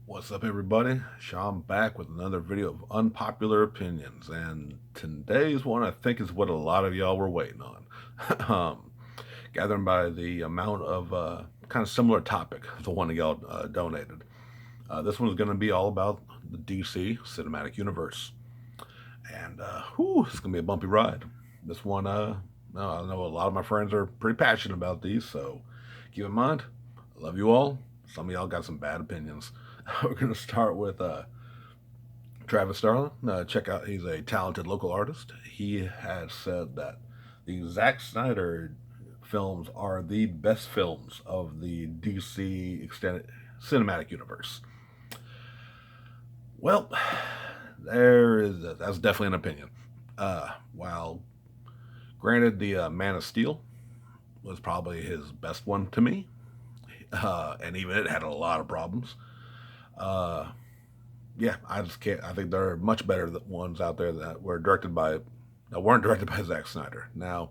What's up, everybody? Sean back with another video of unpopular opinions, and today's one I think is what a lot of y'all were waiting on. um, Gathering by the amount of kind of similar topic, the one that y'all donated. This one's going to be all about the DC cinematic universe, and it's going to be a bumpy ride. This one, no, I know a lot of my friends are pretty passionate about these, so keep in mind, I love you all. Some of y'all got some bad opinions. We're going to start with Travis Starlin. Check out, he's a talented local artist. He has said that the Zack Snyder films are the best films of the DC extended cinematic universe. Well, that's definitely an opinion. While granted, the Man of Steel was probably his best one to me, and even it had a lot of problems. Uh, yeah, I just can't. I think there are much better ones out there that weren't directed by Zack Snyder. Now,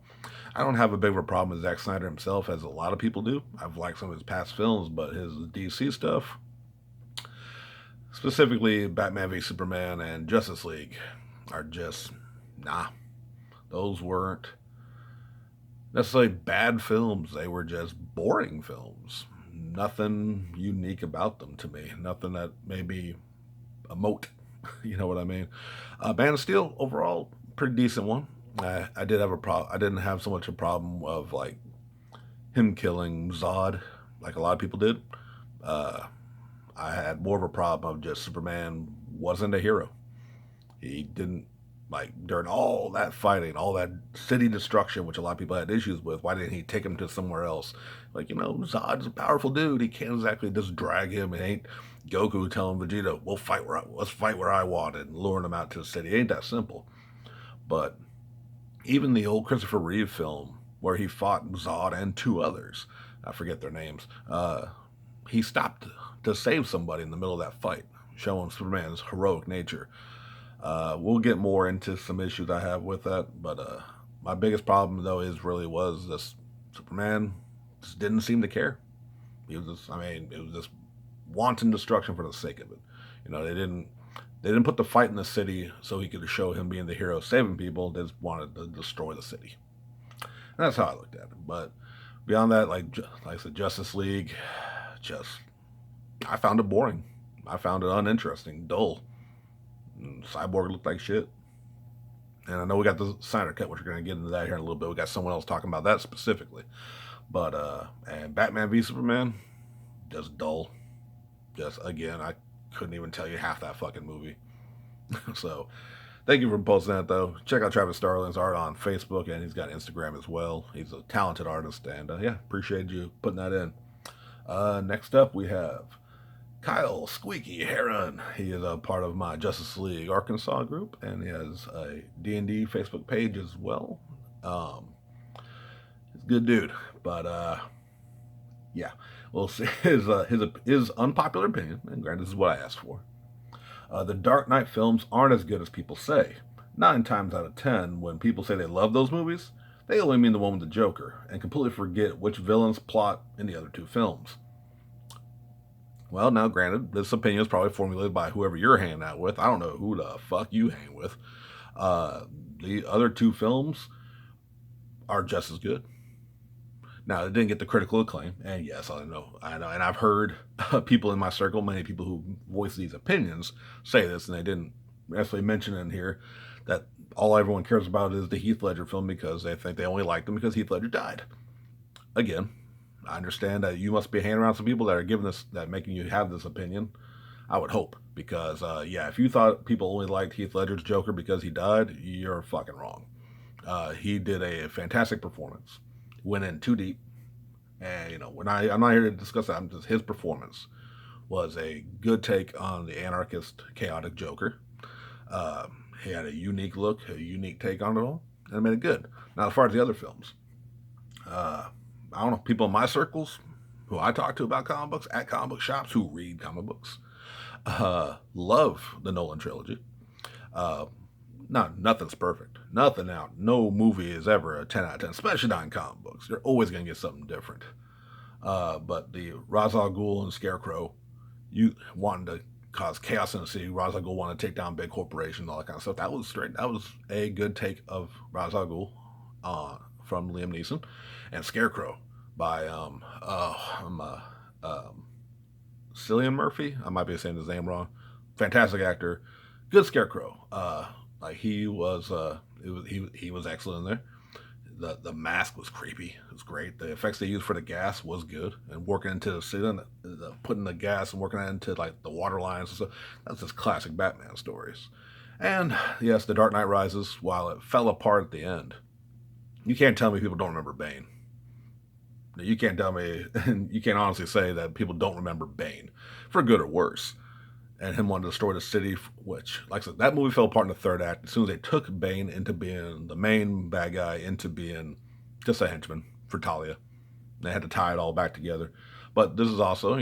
I don't have a big of a problem with Zack Snyder himself, as a lot of people do. I've liked some of his past films, but his DC stuff, specifically Batman v Superman and Justice League, are just nah. Those weren't necessarily bad films. They were just boring films. Nothing unique about them to me. Nothing that maybe a moat. You know what I mean? Man of Steel overall pretty decent one. I did have a problem. I didn't have so much a problem of like him killing Zod like a lot of people did. Uh, I had more of a problem of just Superman wasn't a hero. He didn't like during all that fighting, all that city destruction, which a lot of people had issues with. Why didn't he take him to somewhere else? Like, Zod's a powerful dude. He can't exactly just drag him. It ain't Goku telling Vegeta, let's fight where I want," and luring him out to the city. It ain't that simple. But even the old Christopher Reeve film where he fought Zod and two others, I forget their names, he stopped to save somebody in the middle of that fight, showing Superman's heroic nature. We'll get more into some issues I have with that, but my biggest problem though was this Superman just didn't seem to care. He was just, I mean, it was just wanton destruction for the sake of it. They didn't put the fight in the city so he could show him being the hero saving people. They just wanted to destroy the city. And that's how I looked at it. But beyond that, like I said, Justice League, just I found it boring. I found it uninteresting, dull. Cyborg looked like shit. And I know we got the Snyder cut, which we're going to get into that here in a little bit. We got someone else talking about that specifically. But and Batman v Superman, just dull. Just again, I couldn't even tell you half that fucking movie. So thank you for posting that though. Check out Travis Starlin's art on Facebook, and he's got Instagram as well. He's a talented artist, and yeah, appreciate you putting that in. Next up, we have Kyle Squeaky Heron. He is a part of my Justice League Arkansas group, and he has a D&D Facebook page as well. He's a good dude, but yeah, we'll see his unpopular opinion. And granted, this is what I asked for. The Dark Knight films aren't as good as people say. 9 times out of 10, when people say they love those movies, they only mean the one with the Joker and completely forget which villains plot in the other two films. Well, now granted, this opinion is probably formulated by whoever you're hanging out with. I don't know who the fuck you hang with. The other two films are just as good. Now, it didn't get the critical acclaim, and yes, I know, and I've heard people in my circle, many people who voice these opinions, say this, and they didn't necessarily mention in here that all everyone cares about is the Heath Ledger film because they think they only like them because Heath Ledger died. Again, I understand that you must be hanging around some people that are giving this, that making you have this opinion. I would hope, because yeah, if you thought people only liked Heath Ledger's Joker because he died, you're fucking wrong. He did a fantastic performance. Went in too deep, and I'm not here to discuss that. I'm just his performance was a good take on the anarchist, chaotic Joker. He had a unique look, a unique take on it all, and it made it good. Now, as far as the other films, I don't know, people in my circles who I talk to about comic books at comic book shops who read comic books love the Nolan trilogy. Uh, Nothing's perfect. Nothing out. No movie is ever a 10 out of 10, especially not in comic books. You're always going to get something different. But the Ra's al Ghul and Scarecrow, you wanting to cause chaos in the city. Ra's al Ghul wanted to take down big corporations, all that kind of stuff. That was straight. That was a good take of Ra's al Ghul from Liam Neeson, and Scarecrow by Cillian Murphy. I might be saying his name wrong. Fantastic actor, good Scarecrow. Like he was excellent in there. The mask was creepy. It was great. The effects they used for the gas was good, and working into the ceiling, putting the gas and working that into like the water lines and stuff. That's just classic Batman stories. And yes, The Dark Knight Rises, while it fell apart at the end, you can't tell me people don't remember Bane. You can't tell me, you can't honestly say that people don't remember Bane, for good or worse. And him wanting to destroy the city, which, like I said, that movie fell apart in the third act. As soon as they took Bane into being the main bad guy, into being just a henchman for Talia, they had to tie it all back together. But this is also,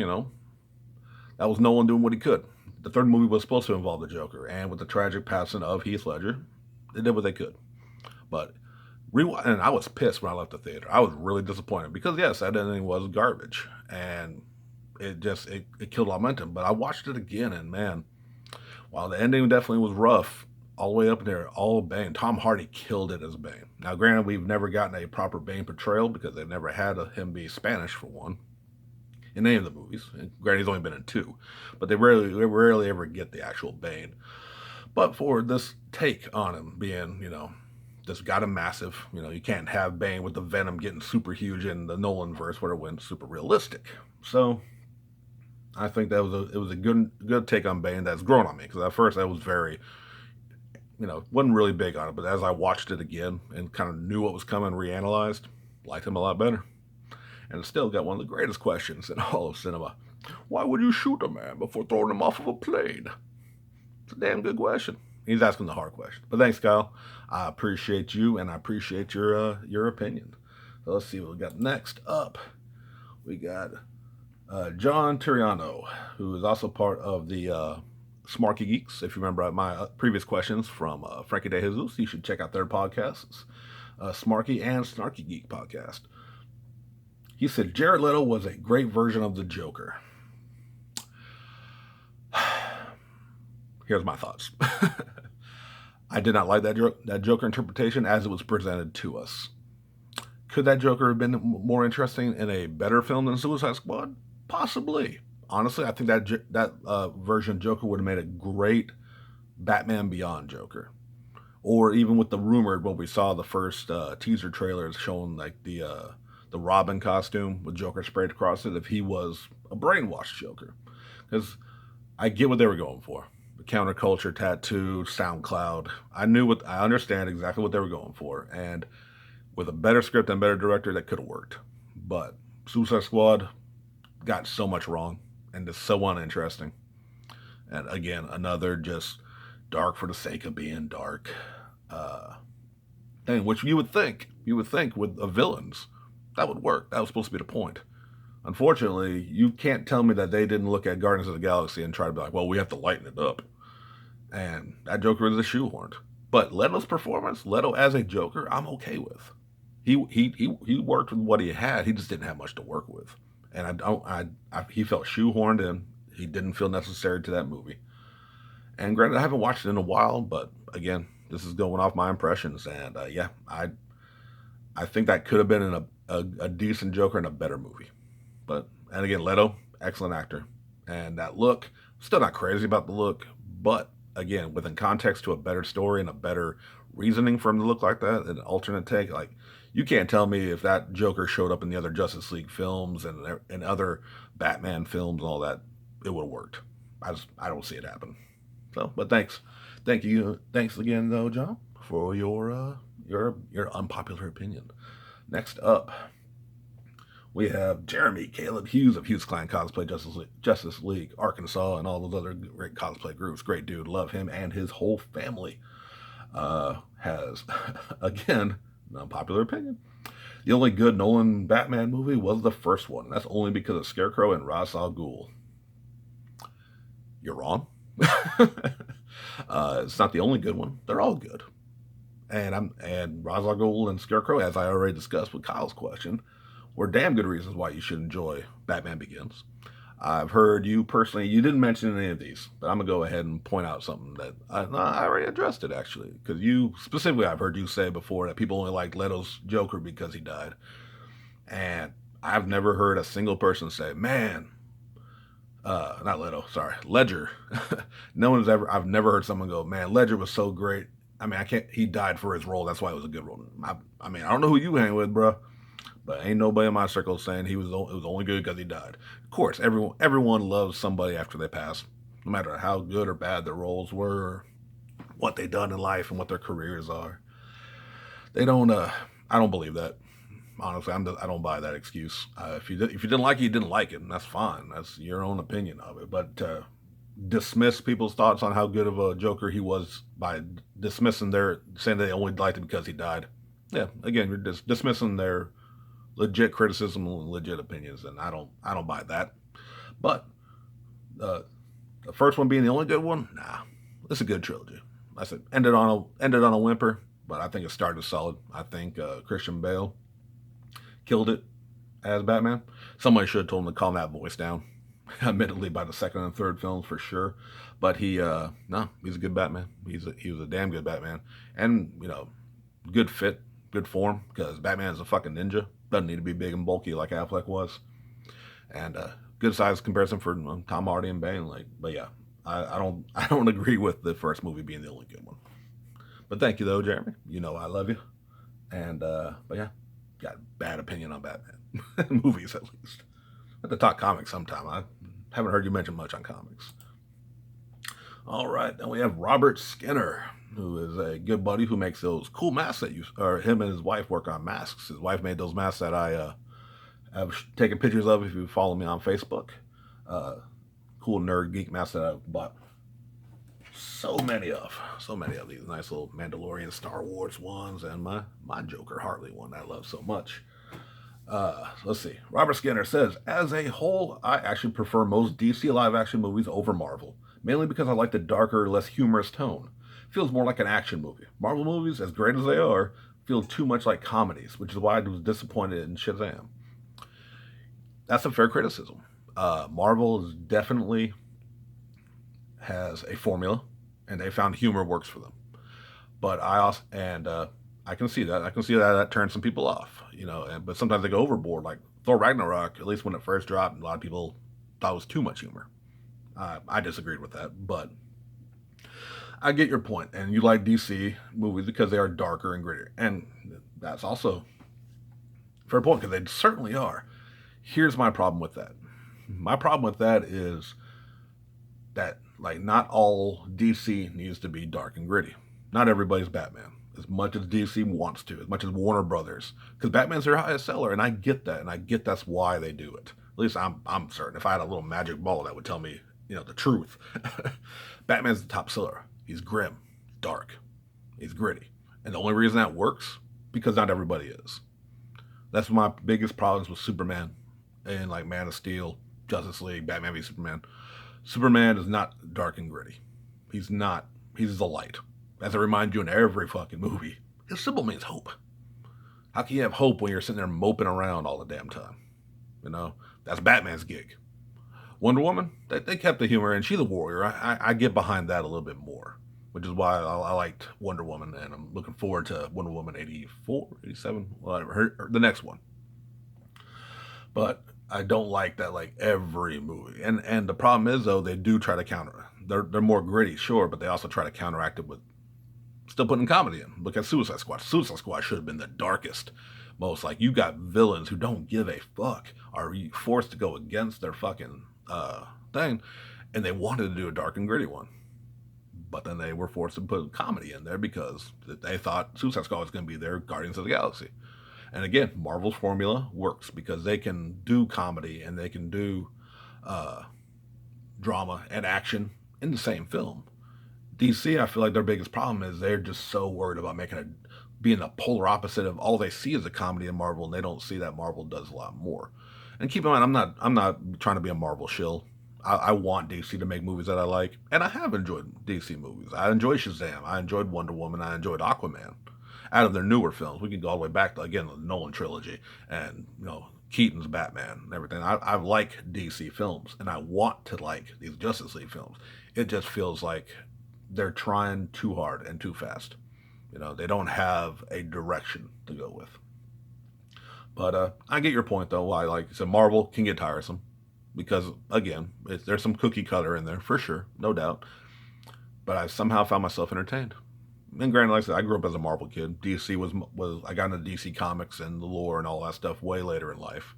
that was Nolan doing what he could. The third movie was supposed to involve the Joker, and with the tragic passing of Heath Ledger, they did what they could. But and I was pissed when I left the theater. I was really disappointed because yes, that ending was garbage, and it killed momentum. But I watched it again, and man, while the ending definitely was rough, all the way up there, all Bane, Tom Hardy killed it as Bane. Now, granted, we've never gotten a proper Bane portrayal because they've never had him be Spanish for one in any of the movies. And granted, he's only been in two, but they rarely ever get the actual Bane. But for this take on him being, just got him massive. You can't have Bane with the Venom getting super huge in the Nolan verse where it went super realistic. So I think it was a good take on Bane that's grown on me, because at first I was very, wasn't really big on it, but as I watched it again and kind of knew what was coming, reanalyzed, liked him a lot better. And it's still got one of the greatest questions in all of cinema. Why would you shoot a man before throwing him off of a plane? It's a damn good question. He's asking the hard question. But thanks, Kyle. I appreciate you, and I appreciate your opinion. So let's see what we got next up. We got John Turiano, who is also part of the Smarky Geeks. If you remember my previous questions from Frankie De Jesus, you should check out their podcasts, Smarky and Snarky Geek podcast. He said Jared Leto was a great version of the Joker. Here's my thoughts. I did not like that Joker interpretation as it was presented to us. Could that Joker have been more interesting in a better film than Suicide Squad? Possibly. Honestly, I think that version of Joker would have made a great Batman Beyond Joker. Or even with the rumored, when we saw the first teaser trailers showing like the Robin costume with Joker sprayed across it, if he was a brainwashed Joker. Because I get what they were going for. The counterculture tattoo, SoundCloud. I understand exactly what they were going for. And with a better script and better director, that could have worked. But Suicide Squad got so much wrong and is so uninteresting. And again, another just dark for the sake of being dark thing, which you would think with villains, that would work. That was supposed to be the point. Unfortunately, you can't tell me that they didn't look at Guardians of the Galaxy and try to be like, well, we have to lighten it up. And that Joker is a shoehorned. But Leto's performance, Leto as a Joker, I'm okay with. He worked with what he had. He just didn't have much to work with, and he felt shoehorned in. He didn't feel necessary to that movie. And granted, I haven't watched it in a while, but again, this is going off my impressions, and I think that could have been in a decent Joker in a better movie. And again, Leto, excellent actor, and that look, still not crazy about the look, but again, within context to a better story and a better reasoning for him to look like that, an alternate take, like, you can't tell me if that Joker showed up in the other Justice League films and other Batman films and all that, it would have worked. I don't see it happen. So, but thanks again, though, John, for your unpopular opinion. Next up, we have Jeremy Caleb Hughes of Hughes Clan Cosplay, Justice League, Arkansas, and all those other great cosplay groups. Great dude, love him and his whole family. Has again, an unpopular opinion. The only good Nolan Batman movie was the first one. That's only because of Scarecrow and Ra's al Ghul. You're wrong. It's not the only good one. They're all good. And Ra's al Ghul and Scarecrow, as I already discussed with Kyle's question, were damn good reasons why you should enjoy Batman Begins. I've heard you personally, you didn't mention any of these, but I'm going to go ahead and point out something that I already addressed it actually. Because you, specifically, I've heard you say before that people only like Leto's Joker because he died. And I've never heard a single person say, man, not Leto, sorry, Ledger. No one's ever, I've never heard someone go, man, Ledger was so great. I mean, I can't, he died for his role. That's why it was a good role. I mean, I don't know who you hang with, bro. But ain't nobody in my circle saying it was only good because he died. Of course, everyone loves somebody after they pass, no matter how good or bad their roles were, what they done in life, and what their careers are. They don't. I don't believe that. Honestly, I don't buy that excuse. If you didn't like it, you didn't like it, and that's fine. That's your own opinion of it. But dismiss people's thoughts on how good of a Joker he was by dismissing their saying they only liked him because he died. Yeah, again, you're just dismissing their legit criticism and legit opinions, and I don't buy that. But uh, the first one being the only good one, nah, it's a good trilogy. I said ended on a whimper, but I think it started solid. I think Christian Bale killed it as Batman. Somebody should have told him to calm that voice down. Admittedly, by the second and third films for sure, but no, he's a good Batman. He was a damn good Batman, and good fit, good form because Batman is a fucking ninja. Doesn't need to be big and bulky like Affleck was, and good size comparison for Tom Hardy and Bane. But yeah, I don't agree with the first movie being the only good one. But thank you though, Jeremy. I love you, and but yeah, got a bad opinion on Batman movies at least. I have to talk comics sometime. I haven't heard you mention much on comics. All right, then we have Robert Skinner, who is a good buddy who makes those cool masks or him and his wife work on masks. His wife made those masks that I have taken pictures of if you follow me on Facebook. Uh, cool nerd geek masks that I've bought so many of these nice little Mandalorian Star Wars ones, and my Joker Harley one I love so much. Let's see. Robert Skinner says, as a whole, I actually prefer most DC live action movies over Marvel, mainly because I like the darker, less humorous tone. It feels more like an action movie. Marvel movies, as great as they are, feel too much like comedies, which is why I was disappointed in Shazam. That's a fair criticism. Marvel is definitely has a formula, and they found humor works for them. But I can see that. I can see that turns some people off, but sometimes they go overboard. Like Thor Ragnarok, at least when it first dropped, a lot of people thought it was too much humor. I disagreed with that, but I get your point. And you like DC movies because they are darker and grittier, and that's also a fair point because they certainly are. Here's my problem with that. My problem with that is that not all DC needs to be dark and gritty. Not everybody's Batman. As much as DC wants to, as much as Warner Brothers, because Batman's their highest seller, and I get that, and I get that's why they do it. At least I'm certain. If I had a little magic ball that would tell me, the truth. Batman's the top seller. He's grim, dark, he's gritty, and the only reason that works because not everybody is. That's my biggest problems with Superman and Man of Steel, Justice League, Batman v Superman. Superman is not dark and gritty. He's not. He's the light. As I remind you in every fucking movie, his symbol means hope. How can you have hope when you're sitting there moping around all the damn time? That's Batman's gig. Wonder Woman, they kept the humor, and she's a warrior. I get behind that a little bit more, which is why I liked Wonder Woman, and I'm looking forward to Wonder Woman 84, 87, whatever, the next one. But I don't like that every movie. And the problem is though, they do try to counter. They're more gritty, sure, but they also try to counteract it with still putting comedy in. Look at Suicide Squad. Suicide Squad should have been the darkest, most you got villains who don't give a fuck, are forced to go against their fucking thing, and they wanted to do a dark and gritty one. But then they were forced to put comedy in there because they thought Suicide Squad was going to be their Guardians of the Galaxy. And again, Marvel's formula works because they can do comedy and they can do drama and action in the same film. DC, I feel like their biggest problem is they're just so worried about being the polar opposite of all they see is a comedy in Marvel, and they don't see that Marvel does a lot more. And keep in mind, I'm not trying to be a Marvel shill. I want DC to make movies that I like, and I have enjoyed DC movies. I enjoyed Shazam. I enjoyed Wonder Woman. I enjoyed Aquaman. Out of their newer films, we can go all the way back to again the Nolan trilogy, and Keaton's Batman and everything. I like DC films, and I want to like these Justice League films. It just feels like they're trying too hard and too fast. They don't have a direction to go with. But I get your point, though. Why, like you said, Marvel can get tiresome because, again, there's some cookie cutter in there for sure, no doubt. But I somehow found myself entertained. And granted, like I said, I grew up as a Marvel kid. DC was I got into DC comics and the lore and all that stuff way later in life.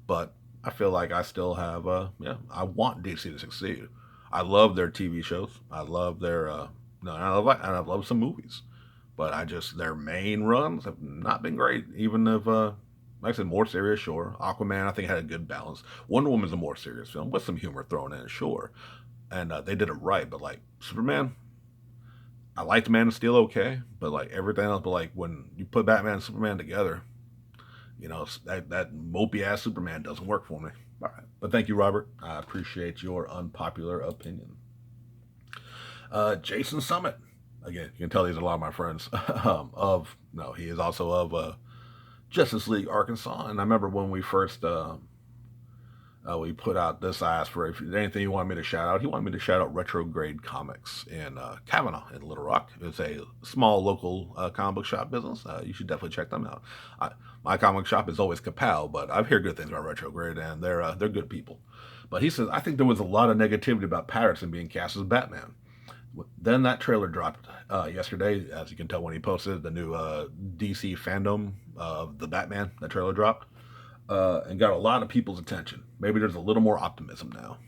But I feel like I still have, I want DC to succeed. I love their TV shows. I love their, no, and I love some movies. But their main runs have not been great. Even if, like I said, more serious, sure. Aquaman, I think, had a good balance. Wonder Woman's a more serious film with some humor thrown in, sure. And they did it right. But like Superman, I liked Man of Steel okay, but like everything else, but like when you put Batman and Superman together, that mopey ass Superman doesn't work for me. All right, but thank you, Robert. I appreciate your unpopular opinion. Jason Summit, again, you can tell these are a lot of my friends. He is also of Justice League Arkansas, and I remember when we put out this. I asked for if there's anything you wanted me to shout out. He wanted me to shout out Retrograde Comics in Kavanaugh in Little Rock. It's a small local comic book shop business. You should definitely check them out. My comic shop is always Kapow, but I've heard good things about Retrograde, and they're good people. But he says, I think there was a lot of negativity about Patterson being cast as Batman. Then that trailer dropped yesterday, as you can tell when he posted the new DC fandom of the Batman. That trailer dropped. And got a lot of people's attention. Maybe there's a little more optimism now.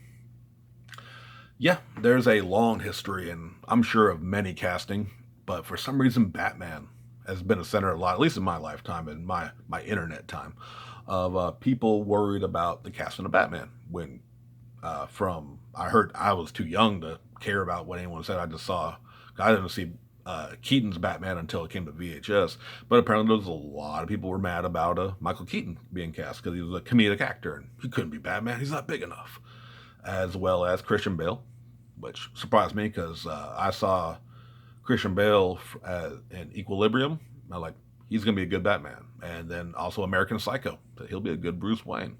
Yeah, there's a long history, and I'm sure of many casting, but for some reason, Batman has been a center a lot, at least in my lifetime and my internet time, of people worried about the casting of Batman. When I heard I was too young to care about what anyone said. I didn't see Keaton's Batman until it came to VHS. But apparently there was a lot of people were mad about Michael Keaton being cast because he was a comedic actor and he couldn't be Batman. He's not big enough. As well as Christian Bale, which surprised me because I saw Christian Bale in Equilibrium. I'm like, he's going to be a good Batman. And then also American Psycho. So he'll be a good Bruce Wayne.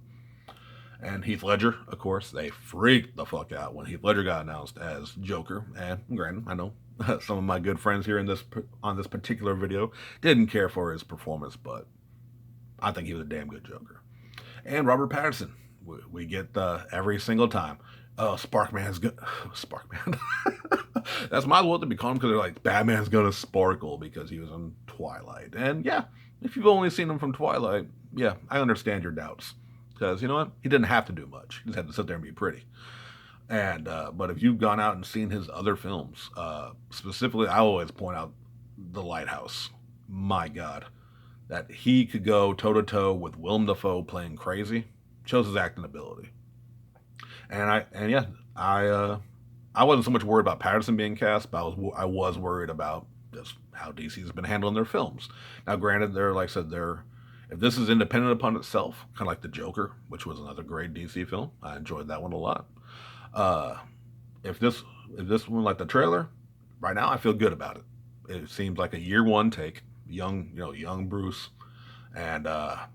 And Heath Ledger, of course, they freaked the fuck out when Heath Ledger got announced as Joker. And granted, I know some of my good friends here on this particular video didn't care for his performance, but I think he was a damn good Joker. And Robert Pattinson, we get every single time. Oh, Sparkman's good. Sparkman. That's my what to be called because they're like, Batman's gonna sparkle because he was in Twilight. And yeah, if you've only seen him from Twilight, yeah, I understand your doubts. Because you know what? He didn't have to do much. He just had to sit there and be pretty. And but if you've gone out and seen his other films, specifically, I always point out The Lighthouse. My God, that he could go toe to toe with Willem Dafoe playing crazy shows his acting ability. I wasn't so much worried about Patterson being cast, but I was worried about just how DC's been handling their films. Now, granted, if this is independent upon itself, kind of like The Joker, which was another great DC film, I enjoyed that one a lot. If this one like the trailer, right now I feel good about it. It seems like a year one take, young Bruce, and I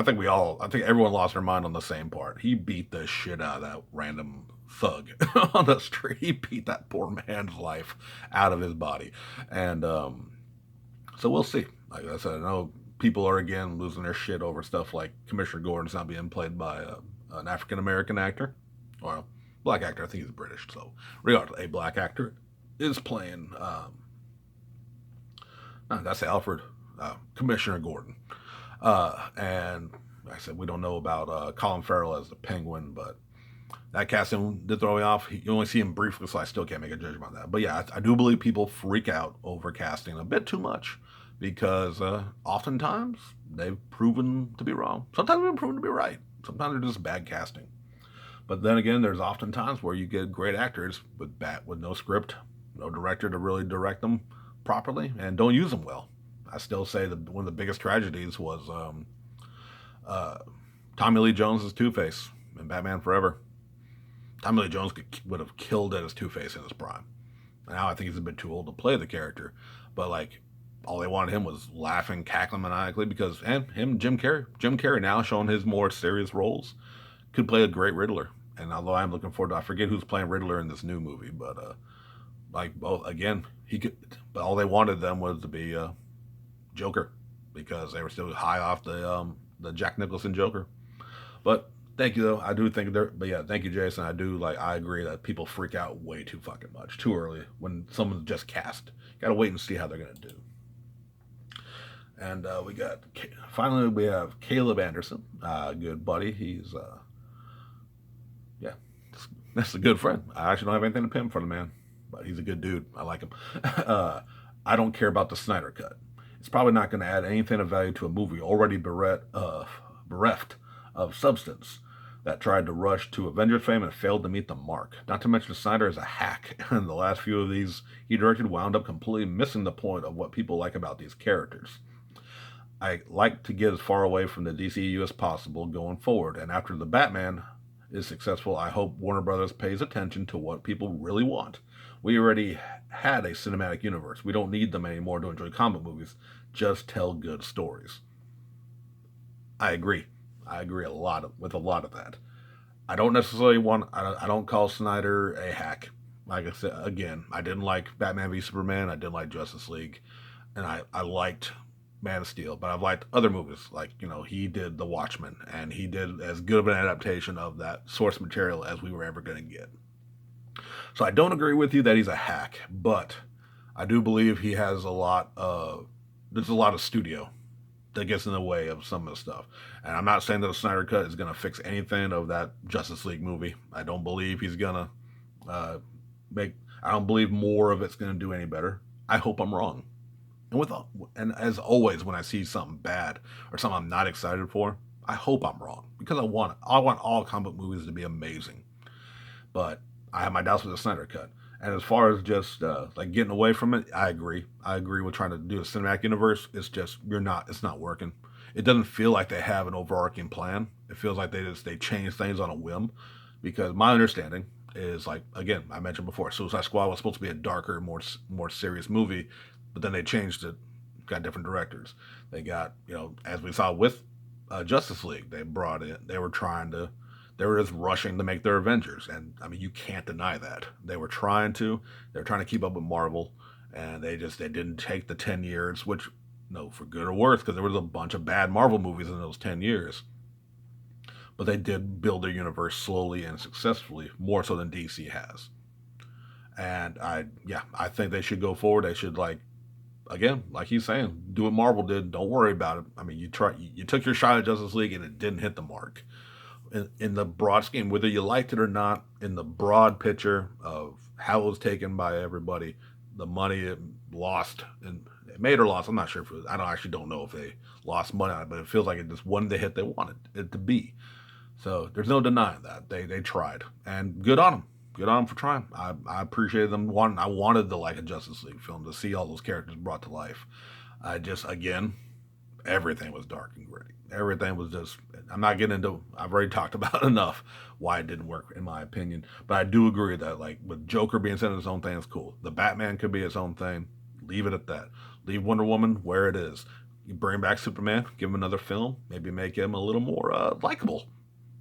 think everyone lost their mind on the same part. He beat the shit out of that random thug on the street. He beat that poor man's life out of his body, and so we'll see. Like I said, I know people are again losing their shit over stuff like Commissioner Gordon's not being played by an African American actor or a black actor. I think he's British. So regardless, a black actor is playing. That's Alfred, Commissioner Gordon, and like I said, we don't know about Colin Farrell as the Penguin, but that casting did throw me off. You only see him briefly, so I still can't make a judgment on that. But yeah, I do believe people freak out over casting a bit too much. Because oftentimes they've proven to be wrong. Sometimes they've been proven to be right. Sometimes they're just bad casting. But then again, there's often times where you get great actors with no script, no director to really direct them properly, and don't use them well. I still say that one of the biggest tragedies was Tommy Lee Jones' Two-Face in Batman Forever. Tommy Lee Jones would have killed it as Two-Face in his prime. Now I think he's a bit too old to play the character. But like, all they wanted him was laughing, cackling maniacally because, and him, Jim Carrey now showing his more serious roles, could play a great Riddler. And although I'm looking forward to, I forget who's playing Riddler in this new movie, but like both again, he could. But all they wanted them was to be Joker because they were still high off the Jack Nicholson Joker. But thank you though, I do think there. But yeah, thank you, Jason. I agree that people freak out way too fucking much too early when someone's just cast. Got to wait and see how they're gonna do. And finally we have Caleb Anderson, good buddy. He's yeah, that's a good friend. I actually don't have anything to pin for the man, but he's a good dude. I like him. I don't care about the Snyder cut. It's probably not going to add anything of value to a movie already bereft of substance that tried to rush to Avengers fame and failed to meet the mark. Not to mention Snyder is a hack, and the last few of these he directed wound up completely missing the point of what people like about these characters. I like to get as far away from the DCU as possible going forward, and after the Batman is successful, I hope Warner Brothers pays attention to what people really want. We already had a cinematic universe. We don't need them anymore to enjoy comic movies. Just tell good stories. I agree. I agree with a lot of that. I don't necessarily want. I don't call Snyder a hack. Like I said again, I didn't like Batman v Superman. I didn't like Justice League, and I liked Man of Steel, but I've liked other movies. Like, he did The Watchmen, and he did as good of an adaptation of that source material as we were ever going to get. So I don't agree with you that he's a hack, but I do believe he has there's a lot of studio that gets in the way of some of the stuff. And I'm not saying that the Snyder Cut is going to fix anything of that Justice League movie. I don't believe he's going to I don't believe more of it's going to do any better. I hope I'm wrong. And as always, when I see something bad or something I'm not excited for, I hope I'm wrong because I want it. I want all comic movies to be amazing, but I have my doubts with the Snyder Cut. And as far as just like getting away from it, I agree. I agree with trying to do a cinematic universe. It's just it's not working. It doesn't feel like they have an overarching plan. It feels like they change things on a whim. Because my understanding is, like, again, I mentioned before, Suicide Squad was supposed to be a darker, more serious movie, but then they changed it, got different directors. They got, as we saw with Justice League, they were just rushing to make their Avengers. And I mean, you can't deny that. They were trying to keep up with Marvel, and they didn't take the 10 years, which, no, for good or worse, because there was a bunch of bad Marvel movies in those 10 years. But they did build their universe slowly and successfully, more so than DC has. And I think they should go forward. They should, again, like he's saying, do what Marvel did. Don't worry about it. I mean, you took your shot at Justice League and it didn't hit the mark. In the broad scheme, whether you liked it or not, in the broad picture of how it was taken by everybody, the money it lost, and it made or lost. I'm not sure if don't know if they lost money on it, but it feels like it just wasn't the hit they wanted it to be. So there's no denying that they tried, and good on them. Good on them for trying. I appreciated them. I wanted to like a Justice League film to see all those characters brought to life. I just, again, everything was dark and gritty. Everything was just. I'm not getting into. I've already talked about enough why it didn't work, in my opinion. But I do agree that, like, with Joker being sent its own thing is cool. The Batman could be its own thing. Leave it at that. Leave Wonder Woman where it is. You bring back Superman, give him another film, maybe make him a little more likable.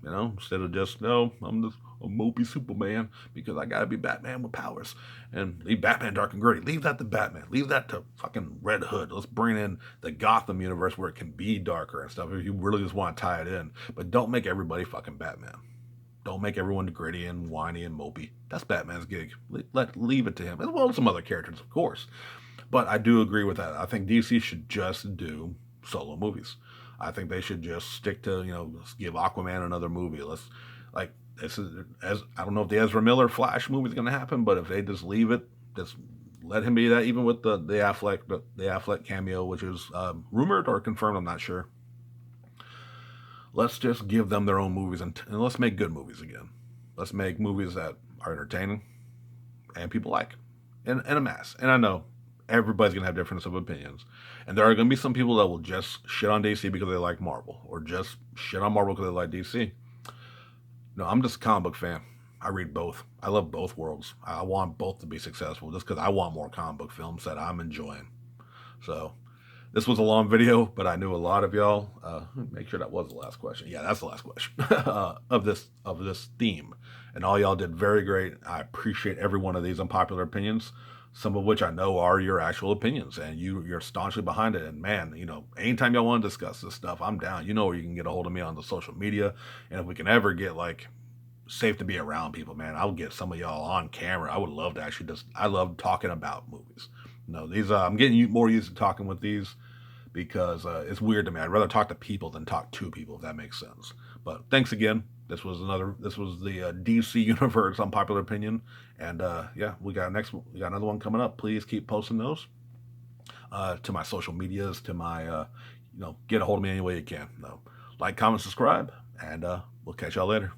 Instead of just, no, I'm just a mopey Superman because I gotta be Batman with powers. And leave Batman dark and gritty. Leave that to Batman. Leave that to fucking Red Hood. Let's bring in the Gotham universe where it can be darker and stuff if you really just want to tie it in. But don't make everybody fucking Batman. Don't make everyone gritty and whiny and mopey. That's Batman's gig. Leave it to him, as well as some other characters, of course. But I do agree with that. I think DC should just do solo movies. I think they should just stick to, let's give Aquaman another movie. I don't know if the Ezra Miller Flash movie is going to happen, but if they just leave it, just let him be that. Even with the Affleck cameo, which is rumored or confirmed, I'm not sure. Let's just give them their own movies and let's make good movies again. Let's make movies that are entertaining and people like in a mass. And I know everybody's going to have difference of opinions. And there are going to be some people that will just shit on DC because they like Marvel, or just shit on Marvel because they like DC. No, I'm just a comic book fan. I read both. I love both worlds. I want both to be successful just because I want more comic book films that I'm enjoying. So this was a long video, but I knew a lot of y'all. Make sure that was the last question. Yeah, that's the last question of this theme, and all y'all did very great. I appreciate every one of these unpopular opinions, some of which I know are your actual opinions, and you're staunchly behind it. And man, anytime y'all want to discuss this stuff, I'm down. You know where you can get a hold of me on the social media, and if we can ever get like safe to be around people, man, I'll get some of y'all on camera. I would love to actually just. I love talking about movies. These I'm getting more used to talking with these because it's weird to me. I'd rather talk to people than talk to people, if that makes sense. But thanks again. This was the DC Universe Unpopular Opinion, and yeah, we got another one coming up. Please keep posting those to my social medias, to my get a hold of me any way you can. Like, comment, subscribe, and we'll catch y'all later.